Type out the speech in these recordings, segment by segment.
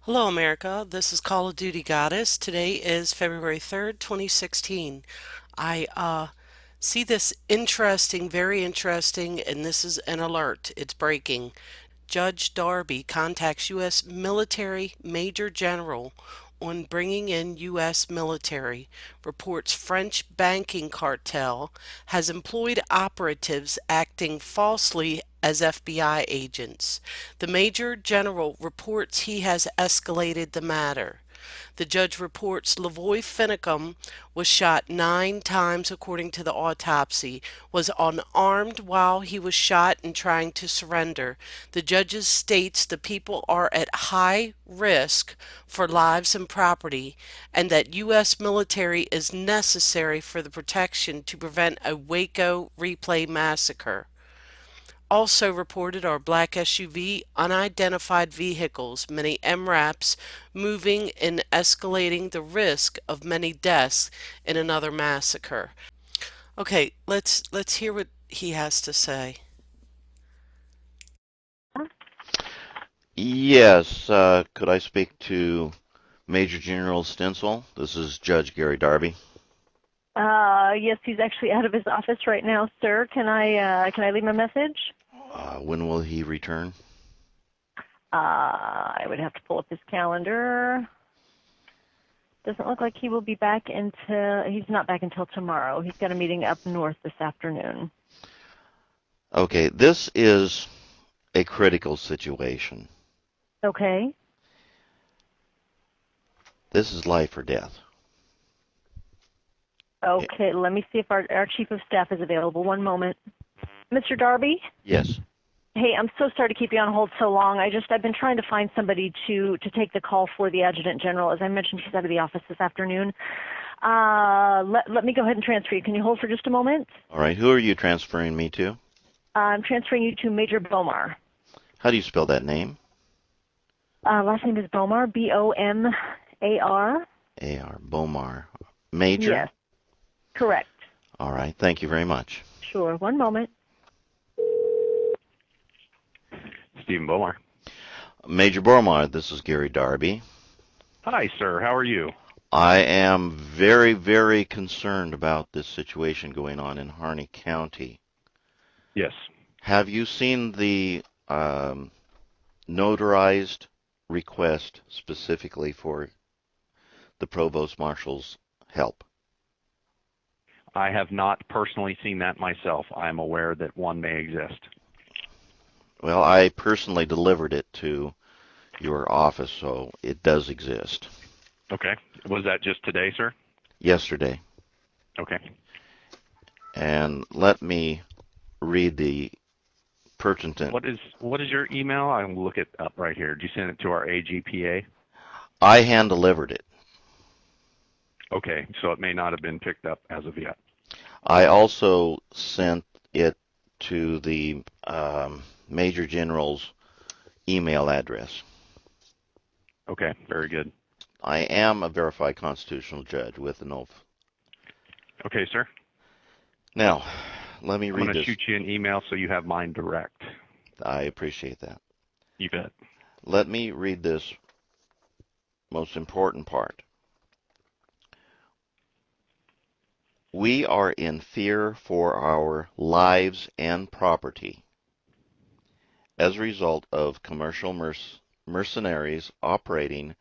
Hello, America. This is Call of Duty Goddess. Today is February 3rd, 2016. I see this interesting, very interesting, and this is an alert. It's breaking. Judge Darby contacts U.S. military major general on bringing in U.S. military, reports French banking cartel has employed operatives acting falsely as FBI agents. The major general reports he has escalated the matter. The judge reports Lavoy Finicum was shot 9 times according to the autopsy, was unarmed while he was shot and trying to surrender. The judge states the people are at high risk for lives and property, and that U.S. military is necessary for the protection to prevent a Waco replay massacre. Also reported are black SUV, unidentified vehicles, many MRAPs moving and escalating the risk of many deaths in another massacre. Okay, let's hear what he has to say. Yes, could I speak to Major General Stensel? This is Judge Gary Darby. Yes, he's actually out of his office right now, sir. Can I leave him a message? When will he return? I would have to pull up his calendar. Doesn't look like he will be back until, he's not back until tomorrow. He's got a meeting up north this afternoon. Okay, this is a critical situation. Okay. This is life or death. Okay, let me see if our chief of staff is available. One moment. Mr. Darby? Yes. Hey, I'm so sorry to keep you on hold so long. I've been trying to find somebody to take the call for the adjutant general. As I mentioned, she's out of the office this afternoon. Let me go ahead and transfer you. Can you hold for just a moment? All right, who are you transferring me to? I'm transferring you to Major Bomar. How do you spell that name? Last name is Bomar, B-O-M-A-R. A.R. Bomar. Major? Yes, correct. All right, thank you very much. Sure, one moment. Stephen Bomar. Major Bomar, this is Gary Darby. Hi, sir. How are you? I am very, very concerned about this situation going on in Harney County. Yes. Have you seen the notarized request specifically for the Provost Marshal's help? I have not personally seen that myself. I am aware that one may exist. Well, I personally delivered it to your office, so it does exist. Okay. Was that just today, sir? Yesterday. Okay. And let me read the pertinent. What is your email? I will look it up right here. Did you send it to our AGPA? I hand delivered it. Okay, so it may not have been picked up as of yet. I also sent it to the Major General's email address. Okay, very good. I am a verified constitutional judge with an oath. Okay, sir. Now, let me I'm read going to this. shoot you an email so you have mine direct. I appreciate that. You bet. Let me read this most important part. We are in fear for our lives and property as a result of commercial mercenaries operating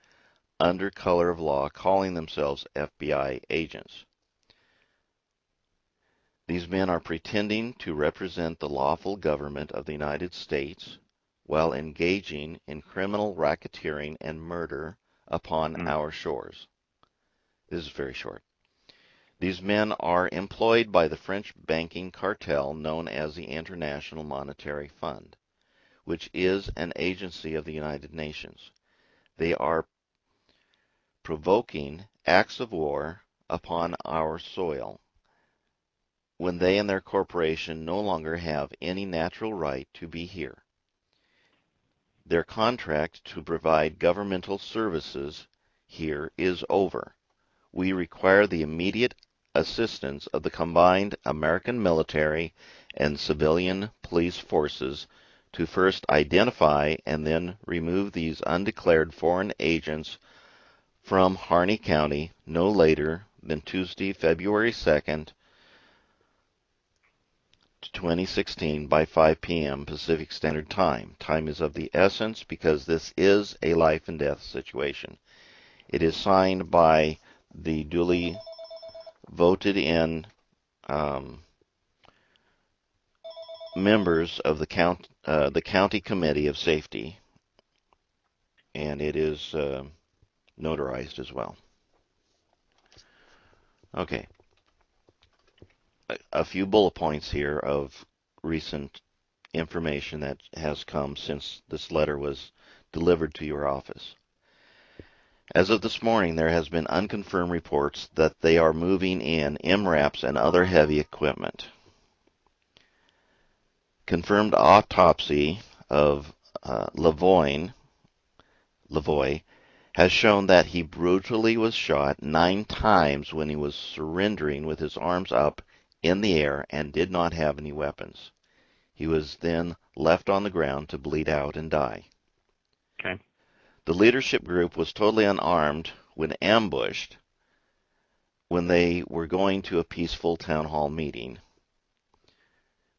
under color of law, calling themselves FBI agents. These men are pretending to represent the lawful government of the United States while engaging in criminal racketeering and murder upon our shores. This is very short. These men are employed by the French banking cartel known as the International Monetary Fund, which is an agency of the United Nations. They are provoking acts of war upon our soil when they and their corporation no longer have any natural right to be here. Their contract to provide governmental services here is over. We require the immediate assistance of the combined American military and civilian police forces to first identify and then remove these undeclared foreign agents from Harney County no later than Tuesday, February 2nd, 2016 by 5 p.m. Pacific Standard Time. Time is of the essence because this is a life and death situation. It is signed by the duly voted in members of the county committee of safety, and it is notarized as well. Okay, a few bullet points here of recent information that has come since this letter was delivered to your office. As of this morning, there has been unconfirmed reports that they are moving in MRAPs and other heavy equipment. Confirmed autopsy of Lavoie has shown that he brutally was shot 9 times when he was surrendering with his arms up in the air and did not have any weapons. He was then left on the ground to bleed out and die. Okay. The leadership group was totally unarmed when ambushed when they were going to a peaceful town hall meeting.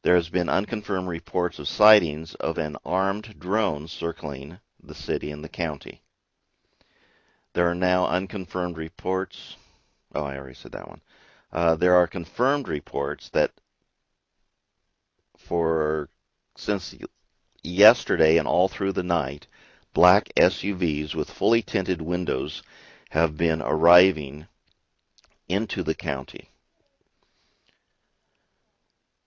There has been unconfirmed reports of sightings of an armed drone circling the city and the county. There are now unconfirmed reports. Oh, I already said that one. There are confirmed reports that since yesterday and all through the night, black SUVs with fully tinted windows have been arriving into the county.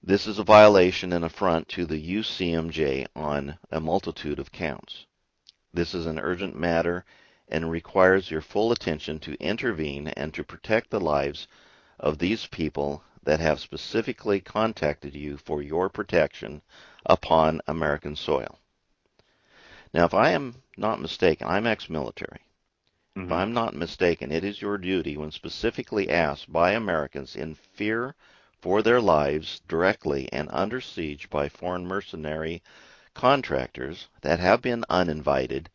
This is a violation and affront to the UCMJ on a multitude of counts. This is an urgent matter and requires your full attention to intervene and to protect the lives of these people that have specifically contacted you for your protection upon American soil. Now, if I am not mistaken, I'm ex-military. If I'm not mistaken, it is your duty when specifically asked by Americans in fear for their lives directly and under siege by foreign mercenary contractors that have been uninvited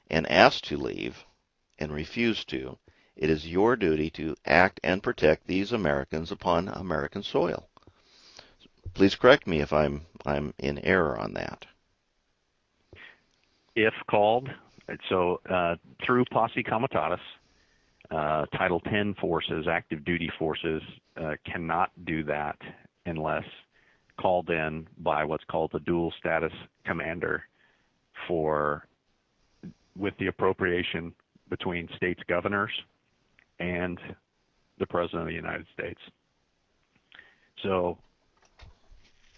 and asked to leave and refuse to, it is your duty to act and protect these Americans upon American soil. Please correct me if I'm in error on that. If called, so through Posse Comitatus, Title 10 forces, active duty forces, cannot do that unless called in by what's called the dual status commander with the appropriation between states' governors and the President of the United States. So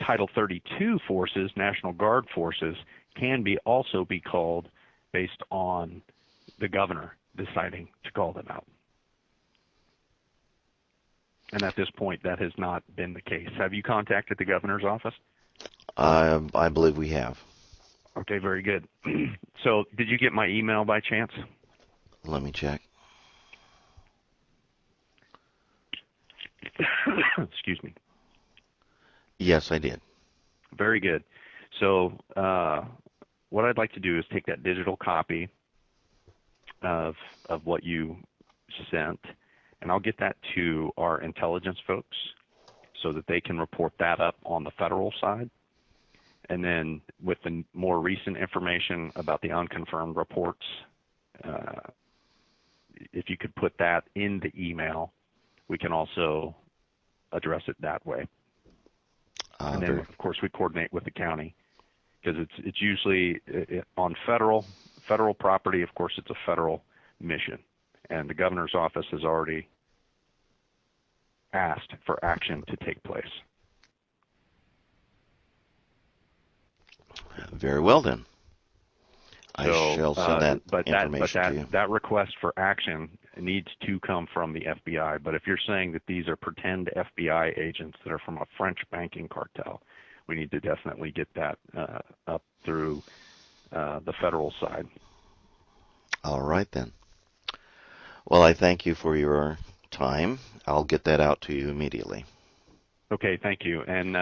Title 32 forces, National Guard forces, can also be called based on the governor deciding to call them out. And at this point, that has not been the case. Have you contacted the governor's office? I believe we have. Okay, very good. So did you get my email by chance? Let me check. Excuse me. Yes, I did. Very good. So what I'd like to do is take that digital copy of what you sent, and I'll get that to our intelligence folks so that they can report that up on the federal side. And then with the more recent information about the unconfirmed reports, if you could put that in the email, we can also address it that way. And then, of course, we coordinate with the county because it's usually on federal property. Of course, it's a federal mission, and the governor's office has already asked for action to take place. Very well, then. I So, shall send that information to you. That request for action needs to come from the FBI. But if you're saying that these are pretend FBI agents that are from a French banking cartel, we need to definitely get that up through the federal side. All right, then. Well, I thank you for your time. I'll get that out to you immediately. Okay, thank you. And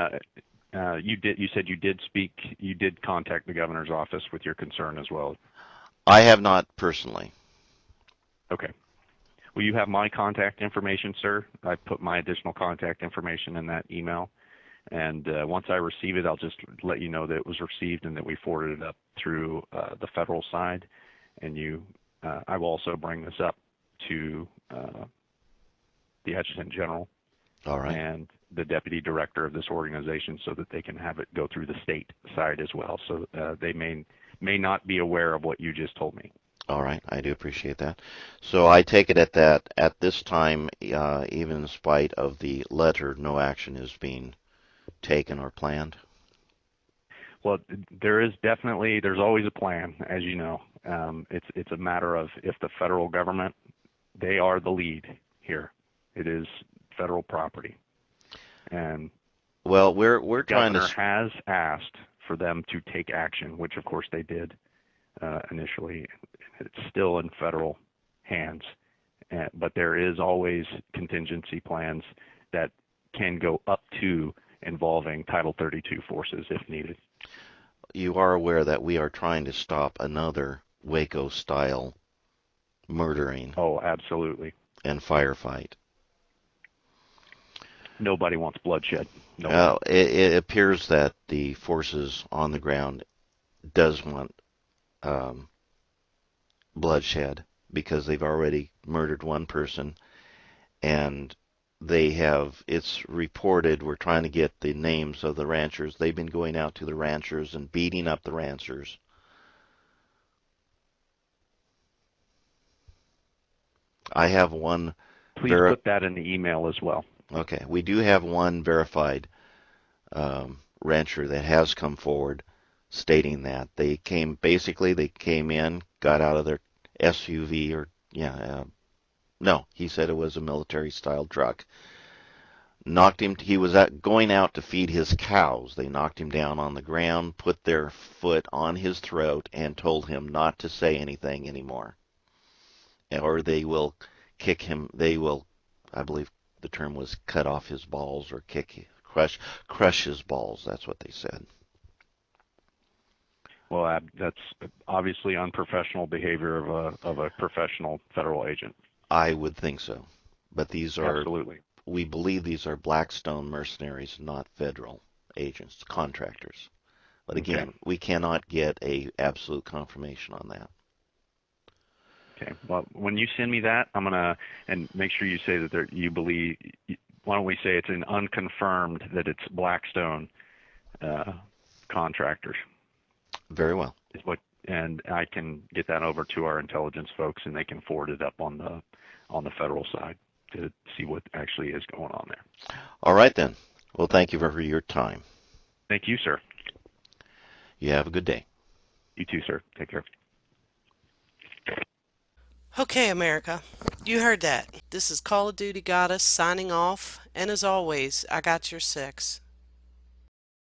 You said you did speak. You did contact the governor's office with your concern as well. I have not personally. Okay. Well, you have my contact information, sir. I put my additional contact information in that email. And once I receive it, I'll just let you know that it was received and that we forwarded it up through the federal side. And I will also bring this up to the Adjutant General All right. and the Deputy Director of this organization so that they can have it go through the state side as well. So they may not be aware of what you just told me. All right. I do appreciate that. So I take it at this time, even in spite of the letter, no action is being taken or planned. Well, there's always a plan, as you know. It's a matter of if the federal government, they are the lead here. It is federal property. And Well, we're the trying governor to. has asked for them to take action, which of course they did initially. It's still in federal hands, but there is always contingency plans that can go up to involving Title 32 forces if needed. You are aware that we are trying to stop another Waco-style murdering Oh, absolutely. and firefight. Nobody wants bloodshed. Nobody. It appears that the forces on the ground does want um, bloodshed because they've already murdered one person, and it's reported, we're trying to get the names of the ranchers. They've been going out to the ranchers and beating up the ranchers. I have one Please put that in the email as well. Okay, we do have one verified rancher that has come forward stating that they came in, got out of their SUV or no, he said it was a military style truck. Knocked him. He was going out to feed his cows. They knocked him down on the ground, put their foot on his throat, and told him not to say anything anymore, or they will kick him. They will, I believe the term was, cut off his balls or crush his balls. That's what they said. Well, that's obviously unprofessional behavior of a professional federal agent. I would think so, but Absolutely. we believe these are Blackstone mercenaries, not federal agents, contractors. But again, Okay. we cannot get a absolute confirmation on that. Okay. Well, when you send me that, I'm gonna and make sure you say that you believe. Why don't we say it's an unconfirmed that it's Blackstone contractors? Very well. And I can get that over to our intelligence folks, and they can forward it up on the federal side to see what actually is going on there. All right then. Well, thank you for your time. Thank you, sir. You have a good day. You too, sir. Take care. Okay, America, you heard that. This is Call of Duty Goddess signing off, and as always, I got your six.